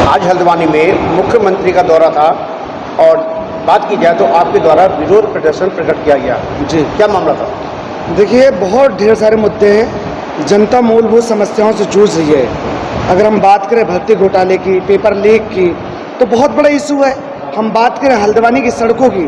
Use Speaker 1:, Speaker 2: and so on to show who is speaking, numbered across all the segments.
Speaker 1: आज हल्द्वानी में मुख्यमंत्री का दौरा था और बात की जाए तो आपके द्वारा विरोध प्रदर्शन प्रकट किया गया
Speaker 2: जी,
Speaker 1: क्या मामला था?
Speaker 2: देखिए बहुत ढेर सारे मुद्दे हैं। जनता मूलभूत समस्याओं से जूझ रही है। अगर हम बात करें भर्ती घोटाले की, पेपर लीक की, तो बहुत बड़ा इशू है। हम बात करें हल्द्वानी की सड़कों की,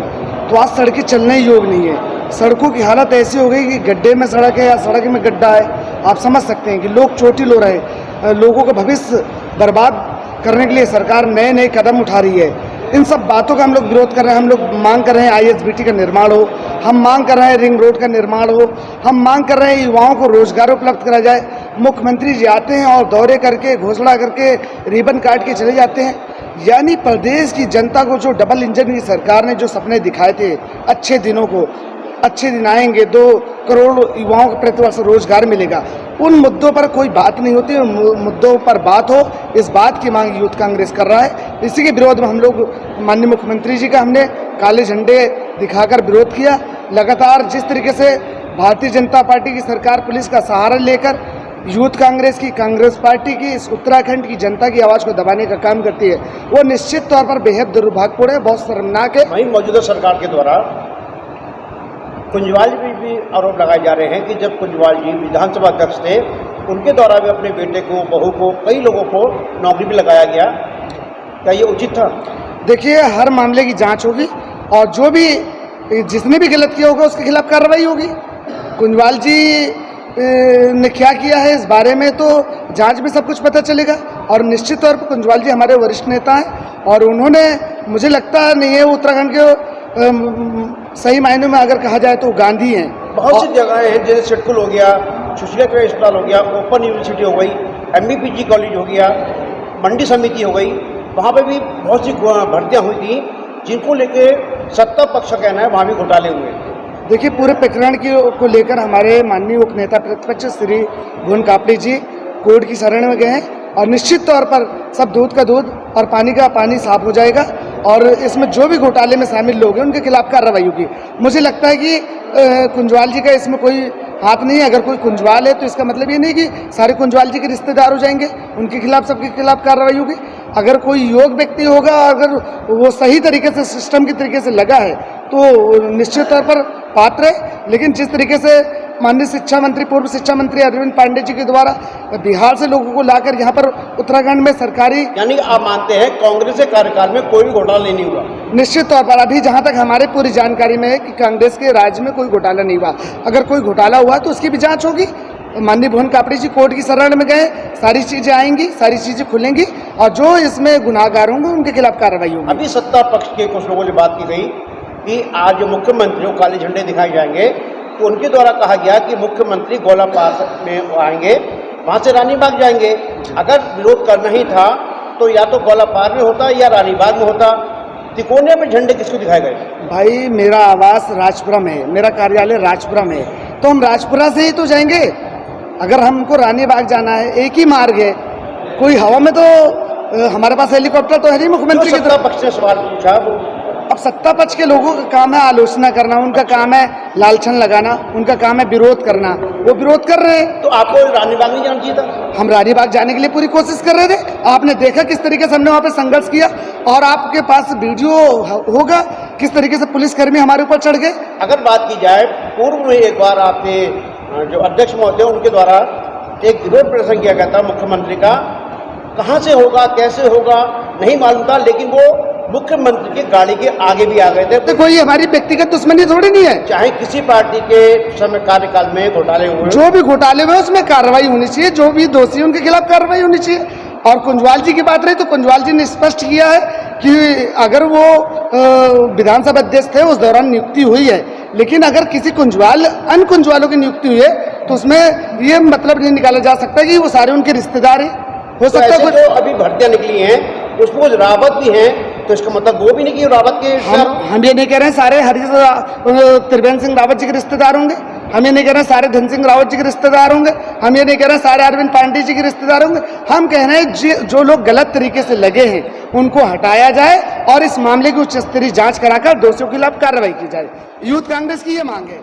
Speaker 2: तो आज सड़कें चलने योग्य नहीं है। सड़कों की हालत ऐसी हो गई कि गड्ढे में सड़क है या सड़क में गड्ढा है। आप समझ सकते हैं कि लोग चोटिल हो रहे हैं। लोगों का भविष्य बर्बाद करने के लिए सरकार नए नए कदम उठा रही है। इन सब बातों का हम लोग विरोध कर रहे हैं। हम लोग मांग कर रहे हैं ISBT का निर्माण हो, हम मांग कर रहे हैं रिंग रोड का निर्माण हो, हम मांग कर रहे हैं युवाओं को रोजगार उपलब्ध करा जाए। मुख्यमंत्री जी आते हैं और दौरे करके घोषणा करके रिबन काट के चले जाते हैं। यानी प्रदेश की जनता को जो डबल इंजन की सरकार ने जो सपने दिखाए थे, अच्छे दिनों को, अच्छे दिन आएंगे, 2 करोड़ युवाओं को प्रतिवर्ष रोजगार मिलेगा, उन मुद्दों पर कोई बात नहीं होती। उन मुद्दों पर बात हो, इस बात की मांग यूथ कांग्रेस कर रहा है। इसी के विरोध में हम लोग माननीय मुख्यमंत्री जी का हमने काले झंडे दिखाकर विरोध किया। लगातार जिस तरीके से भारतीय जनता पार्टी की सरकार पुलिस का सहारा लेकर यूथ कांग्रेस की, कांग्रेस पार्टी की, इस उत्तराखंड की जनता की आवाज़ को दबाने का काम करती है, वो निश्चित तौर पर बेहद दुर्भाग्यपूर्ण है, बहुत शर्मनाक है।
Speaker 1: वहीं मौजूदा सरकार के द्वारा कुंजवाल भी आरोप लगाए जा रहे हैं कि जब कुंजवाल जी विधानसभा अध्यक्ष थे, उनके द्वारा भी अपने बेटे को, बहू को, कई लोगों को नौकरी भी लगाया गया। क्या ये उचित था?
Speaker 2: देखिए, हर मामले की जांच होगी और जो भी जिसने भी गलत किया होगा उसके खिलाफ कार्रवाई होगी। कुंजवाल जी ने क्या किया है इस बारे में तो जांच में सब कुछ पता चलेगा। और निश्चित तौर पर कुंजवाल जी हमारे वरिष्ठ नेता हैं और उन्होंने, मुझे लगता नहीं है वो उत्तराखंड के सही मायनों में अगर कहा जाए तो गांधी हैं।
Speaker 1: बहुत सी जगहें हैं जैसे सिटकुल हो गया, सुशीला केंद्र अस्पताल हो गया, ओपन यूनिवर्सिटी हो गई, MBPG कॉलेज हो गया, मंडी समिति हो गई, वहाँ पे भी बहुत सी भर्तियाँ हुई थी जिनको लेके सत्ता पक्ष का कहना है वहाँ भी घोटाले हुए।
Speaker 2: देखिए, पूरे प्रकरण को लेकर हमारे माननीय उपनेता प्रतिपक्ष श्री भुवन कापड़ी जी कोर्ट की शरण में गए हैं और निश्चित तौर पर सब दूध का दूध और पानी का पानी साफ हो जाएगा और इसमें जो भी घोटाले में शामिल लोग हैं उनके खिलाफ कार्रवाई होगी। मुझे लगता है कि कुंजवाल जी का इसमें कोई हाथ नहीं है। अगर कोई कुंजवाल है तो इसका मतलब ये नहीं कि सारे कुंजवाल जी के रिश्तेदार हो जाएंगे, उनके खिलाफ, सबके खिलाफ कार्रवाई होगी। अगर कोई योग्य व्यक्ति होगा, अगर वो सही तरीके से सिस्टम के तरीके से लगा है तो निश्चित तौर पर पात्र है। लेकिन जिस तरीके से माननीय शिक्षा मंत्री, पूर्व शिक्षा मंत्री अरविंद पांडे जी के द्वारा बिहार से लोगों को लाकर यहाँ पर उत्तराखंड में सरकारी,
Speaker 1: यानी आप मानते हैं कांग्रेस के कार्यकाल में कोई भी घोटाला नहीं हुआ?
Speaker 2: निश्चित तौर पर अभी जहाँ तक हमारे पूरी जानकारी में है कि कांग्रेस के राज्य में कोई घोटाला नहीं हुआ। अगर कोई घोटाला हुआ तो उसकी भी जांच होगी। माननीय भुवन कापड़ी जी कोर्ट की शरण में गए, सारी चीजें आएंगी, सारी चीजें खुलेंगी और जो इसमें गुनाहगार होंगे उनके खिलाफ कार्रवाई होगी।
Speaker 1: अभी सत्ता पक्ष के कुछ लोगों ने बात की गई कि आज जो मुख्यमंत्री को काले झंडे दिखाए जाएंगे, तो उनके द्वारा कहा गया कि मुख्यमंत्री गोला पास में आएंगे, वहाँ से रानीबाग जाएंगे। अगर विरोध करना ही था तो या तो गोला पार में होता या रानीबाग में होता। तिकोने में झंडे किसको दिखाए गए?
Speaker 2: भाई, मेरा आवास राजपुरा में है, मेरा कार्यालय राजपुरा में है, तो हम राजपुरा से ही तो जाएंगे। अगर हमको रानीबाग जाना है, एक ही मार्ग है, कोई हवा में तो हमारे पास हेलीकॉप्टर तो है नहीं। मुख्यमंत्री
Speaker 1: सत्ता पक्ष ने सवाल पूछा,
Speaker 2: अब सत्ता पक्ष के लोगों का काम है आलोचना करना, उनका काम है लालछन लगाना, उनका काम है विरोध करना, वो विरोध कर रहे हैं।
Speaker 1: तो आपको रानीबाग नहीं जाना चाहिए था?
Speaker 2: हम रानीबाग जाने के लिए पूरी कोशिश कर रहे थे। आपने देखा किस तरीके से हमने वहाँ पे संघर्ष किया और आपके पास वीडियो होगा किस तरीके से पुलिसकर्मी हमारे ऊपर चढ़ गए।
Speaker 1: अगर बात की जाए, पूर्व में एक बार आपके जो अध्यक्ष महोदय उनके द्वारा एक विरोध प्रदर्शन किया गया था मुख्यमंत्री का, कहाँ से होगा, कैसे होगा नहीं मालूम था, लेकिन वो मुख्यमंत्री की गाड़ी के आगे भी आ गए थे।
Speaker 2: तो कोई हमारी व्यक्तिगत दुश्मनी थोड़ी नहीं है।
Speaker 1: चाहे किसी पार्टी के समय कार्यकाल में घोटाले हुए,
Speaker 2: जो भी घोटाले हुए उसमें कार्रवाई होनी चाहिए, जो भी दोषी उनके खिलाफ कार्रवाई होनी चाहिए। और कुंजवाल जी की बात रही तो कुंजवाल जी ने स्पष्ट किया है कि अगर वो विधानसभा अध्यक्ष थे उस दौरान नियुक्ति हुई है, लेकिन अगर किसी कुंजवाल, अन्य कुंजवालों की नियुक्ति हुई है तो उसमें ये मतलब नहीं निकाला जा सकता कि वो सारे उनके रिश्तेदार हैं। हो सकता है
Speaker 1: जो अभी भर्तियां निकली हैं उसमें कुछ रावत भी हैं, तो इसका मतलब वो भी नहीं कि रावत के
Speaker 2: हम ये नहीं कह रहे हैं सारे त्रिवेंद्र सिंह रावत जी के रिश्तेदार होंगे, हम ये नहीं कह रहे हैं सारे धन सिंह रावत जी के रिश्तेदार होंगे, हम ये नहीं कह रहे हैं सारे अरविंद पांडे जी के रिश्तेदार होंगे। हम कह रहे हैं जो लोग गलत तरीके से लगे हैं उनको हटाया जाए और इस मामले की उच्च स्तरीय जांच कराकर दोषियों के खिलाफ कार्रवाई की जाए। यूथ कांग्रेस की ये मांग है।